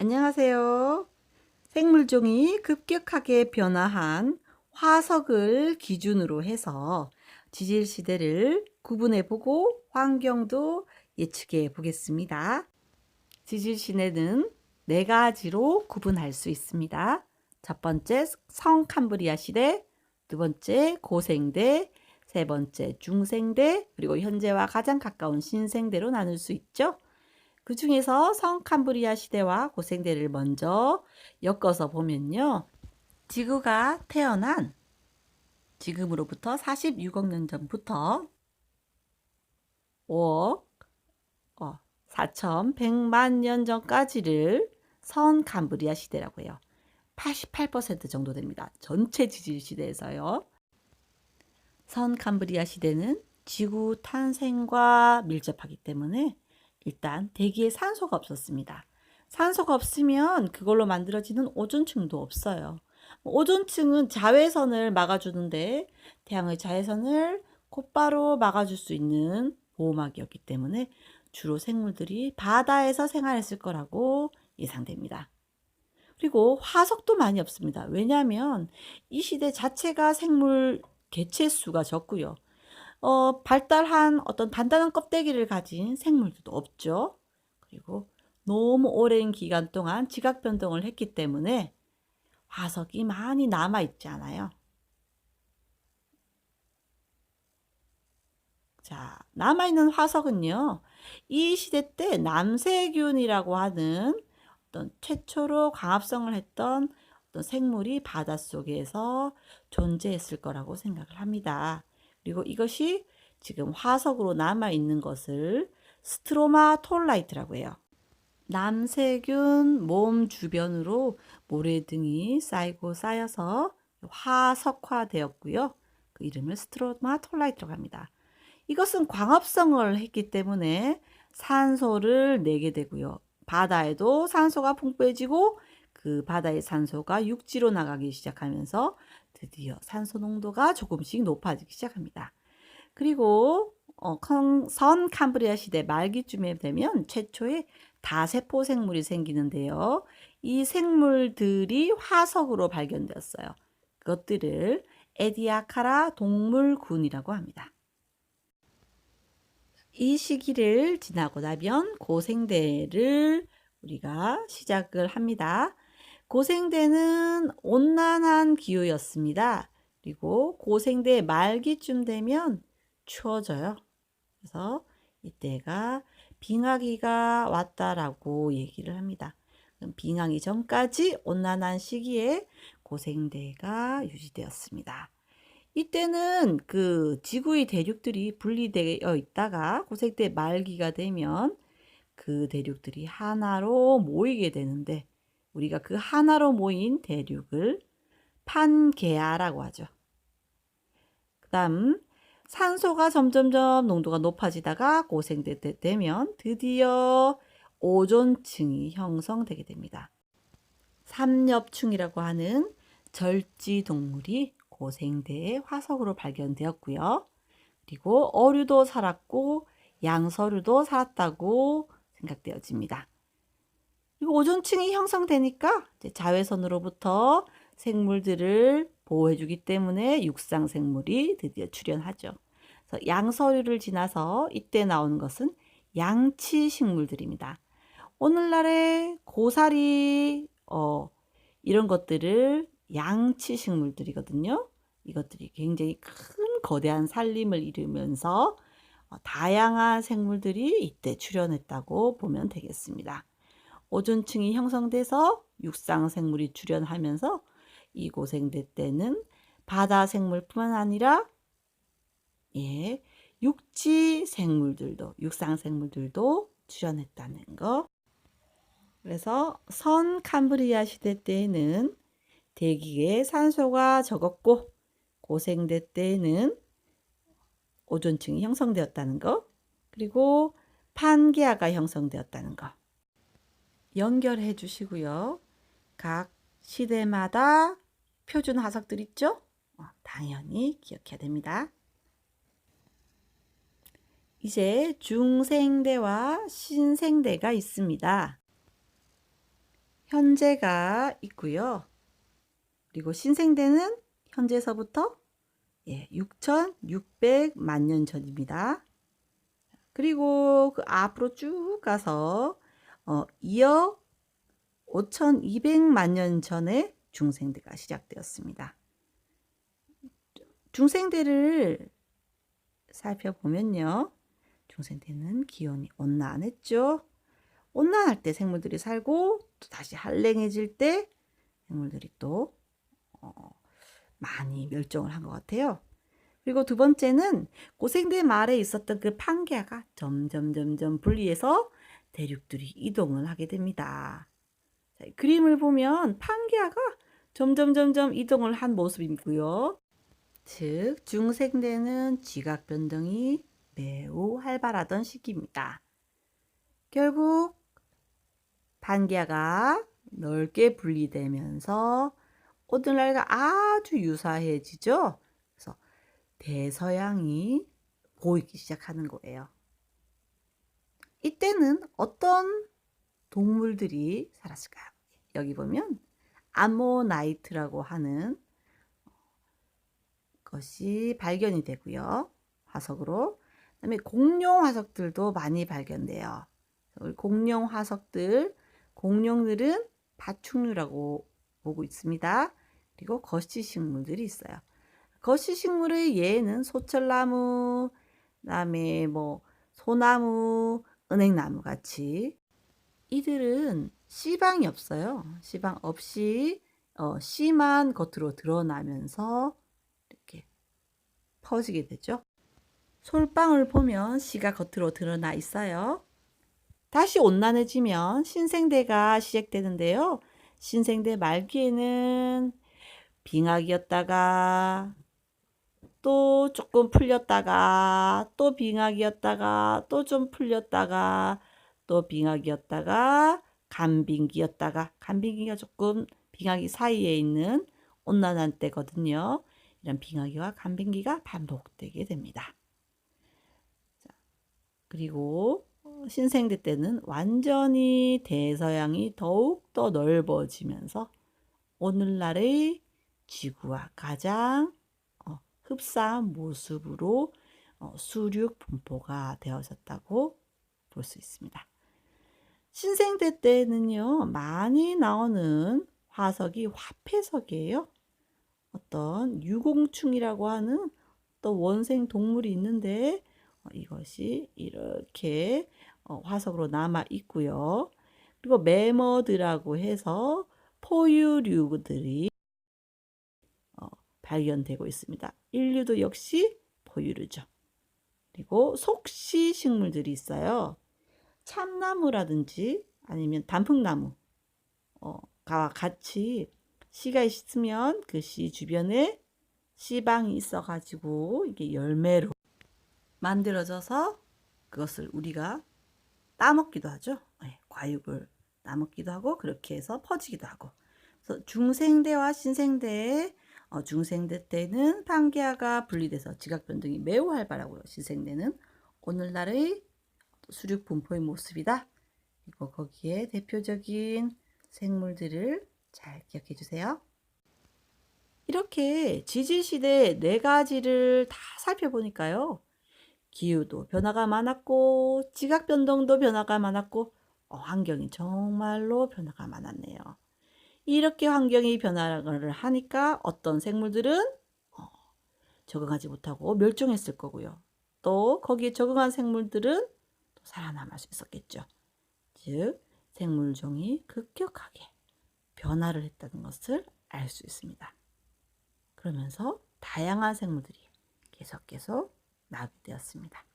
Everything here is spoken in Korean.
안녕하세요. 생물종이 급격하게 변화한 화석을 기준으로 해서 지질 시대를 구분해 보고 환경도 예측해 보겠습니다. 지질 시대는 네 가지로 구분할 수 있습니다. 첫 번째 성캄브리아 시대, 두 번째 고생대, 세 번째 중생대, 그리고 현재와 가장 가까운 신생대로 나눌 수 있죠. 그 중에서 성캄브리아 시대와 고생대를 먼저 엮어서 보면요. 지구가 태어난 지금으로부터 46억 년 전부터 5억 4,100만 년 전까지를 선캄브리아 시대라고 해요. 88% 정도 됩니다. 전체 지질 시대에서요. 선캄브리아 시대는 지구 탄생과 밀접하기 때문에 일단 대기에 산소가 없었습니다. 산소가 없으면 그걸로 만들어지는 오존층도 없어요. 오존층은 자외선을 막아주는데 태양의 자외선을 곧바로 막아줄 수 있는 보호막이었기 때문에 주로 생물들이 바다에서 생활했을 거라고 예상됩니다. 그리고 화석도 많이 없습니다. 왜냐하면 이 시대 자체가 생물 개체 수가 적고요. 발달한 어떤 단단한 껍데기를 가진 생물들도 없죠. 그리고 너무 오랜 기간 동안 지각 변동을 했기 때문에 화석이 많이 남아 있지 않아요. 자, 남아 있는 화석은요. 이 시대 때 남세균이라고 하는 어떤 최초로 광합성을 했던 어떤 생물이 바닷속에서 존재했을 거라고 생각을 합니다. 그리고 이것이 지금 화석으로 남아 있는 것을 스트로마톨라이트라고 해요. 남세균 몸 주변으로 모래등이 쌓이고 쌓여서 화석화되었고요. 그 이름을 스트로마톨라이트라고 합니다. 이것은 광합성을 했기 때문에 산소를 내게 되고요. 바다에도 산소가 풍부해지고 그 바다의 산소가 육지로 나가기 시작하면서 드디어 산소 농도가 조금씩 높아지기 시작합니다. 그리고 선 캄브리아 시대 말기쯤에 되면 최초의 다세포 생물이 생기는데요. 이 생물들이 화석으로 발견되었어요. 그것들을 에디아카라 동물군이라고 합니다. 이 시기를 지나고 나면 고생대를 우리가 시작을 합니다. 고생대는 온난한 기후였습니다. 그리고 고생대 말기쯤 되면 추워져요. 그래서 이때가 빙하기가 왔다라고 얘기를 합니다. 빙하기 전까지 온난한 시기에 고생대가 유지되었습니다. 이때는 그 지구의 대륙들이 분리되어 있다가 고생대 말기가 되면 그 대륙들이 하나로 모이게 되는데 우리가 그 하나로 모인 대륙을 판게아라고 하죠. 그 다음 산소가 점점점 농도가 높아지다가 고생대 때 되면 드디어 오존층이 형성되게 됩니다. 삼엽충이라고 하는 절지 동물이 고생대의 화석으로 발견되었고요. 그리고 어류도 살았고 양서류도 살았다고 생각되어집니다. 그리고 오존층이 형성되니까 자외선으로부터 생물들을 보호해주기 때문에 육상 생물이 드디어 출현하죠. 그래서 양서류를 지나서 이때 나오는 것은 양치 식물들입니다. 오늘날의 고사리 이런 것들을 양치 식물들이거든요. 이것들이 굉장히 큰 거대한 살림을 이루면서 다양한 생물들이 이때 출현했다고 보면 되겠습니다. 오존층이 형성돼서 육상 생물이 출현하면서 이 고생대 때는 바다 생물뿐만 아니라 육지 생물들도 육상 생물들도 출현했다는 거. 그래서 선 캄브리아 시대 때에는 대기에 산소가 적었고 고생대 때에는 오존층이 형성되었다는 거, 그리고 판게아가 형성되었다는 거 연결해 주시고요. 각 시대마다 표준 화석들 있죠? 당연히 기억해야 됩니다. 이제 중생대와 신생대가 있습니다. 현재가 있고요. 그리고 신생대는 현재서부터 6,600만 년 전입니다. 그리고 그 앞으로 쭉 가서 이어 5,200만 년 전에 중생대가 시작되었습니다. 중생대를 살펴보면요. 중생대는 기온이 온난했죠. 온난할 때 생물들이 살고 또 다시 한랭해질 때 생물들이 또 많이 멸종을 한 것 같아요. 그리고 두 번째는 고생대 말에 있었던 그 판게아가 점점 분리해서 대륙들이 이동을 하게 됩니다. 자, 그림을 보면 판게아가 점점 이동을 한 모습이고요. 즉 중생대는 지각 변동이 매우 활발하던 시기입니다. 결국 판게아가 넓게 분리되면서 오늘날과 아주 유사해지죠. 그래서 대서양이 보이기 시작하는 거예요. 이때는 어떤 동물들이 살았을까요? 여기 보면 암모나이트라고 하는 것이 발견이 되고요. 화석으로. 그다음에 공룡 화석들도 많이 발견돼요. 공룡 화석들, 공룡들은 파충류라고 보고 있습니다. 그리고 거시식물들이 있어요. 거시식물의 예는 소철나무, 그다음에 뭐 소나무, 은행나무 같이 이들은 씨방이 없어요. 씨방 없이 씨만 겉으로 드러나면서 이렇게 퍼지게 되죠. 솔방울 보면 씨가 겉으로 드러나 있어요. 다시 온난해지면 신생대가 시작되는데요. 신생대 말기에는 빙하기였다가 또 조금 풀렸다가 또 빙하기였다가 또 좀 풀렸다가 또 빙하기였다가 간빙기였다가 간빙기가 조금 빙하기 사이에 있는 온난한 때거든요. 이런 빙하기와 간빙기가 반복되게 됩니다. 자, 그리고 신생대 때는 완전히 대서양이 더욱더 넓어지면서 오늘날의 지구와 가장 흡사한 모습으로 수륙 분포가 되어졌다고 볼 수 있습니다. 신생대 때는요, 많이 나오는 화석이 화폐석이에요. 어떤 유공충이라고 하는 또 원생 동물이 있는데 이것이 이렇게 화석으로 남아 있고요. 그리고 매머드라고 해서 포유류들이 발견되고 있습니다. 인류도 역시 포유류죠. 그리고 속시 식물들이 있어요. 참나무라든지 아니면 단풍나무가 같이 씨가 있으면 그 씨 주변에 씨방이 있어가지고 이게 열매로 만들어져서 그것을 우리가 따먹기도 하죠. 네, 과육을 따먹기도 하고 그렇게 해서 퍼지기도 하고. 그래서 중생대와 신생대 중생대 때는 판게아가 분리돼서 지각 변동이 매우 활발하고요. 신생대는 오늘날의 수륙 분포의 모습이다. 그리고 거기에 대표적인 생물들을 잘 기억해 주세요. 이렇게 지질시대 4가지를 다 살펴보니까요. 기후도 변화가 많았고 지각 변동도 변화가 많았고 환경이 정말로 변화가 많았네요. 이렇게 환경이 변화를 하니까 어떤 생물들은 적응하지 못하고 멸종했을 거고요. 또 거기에 적응한 생물들은 또 살아남을 수 있었겠죠. 즉 생물종이 급격하게 변화를 했다는 것을 알 수 있습니다. 그러면서 다양한 생물들이 계속 나오게 되었습니다.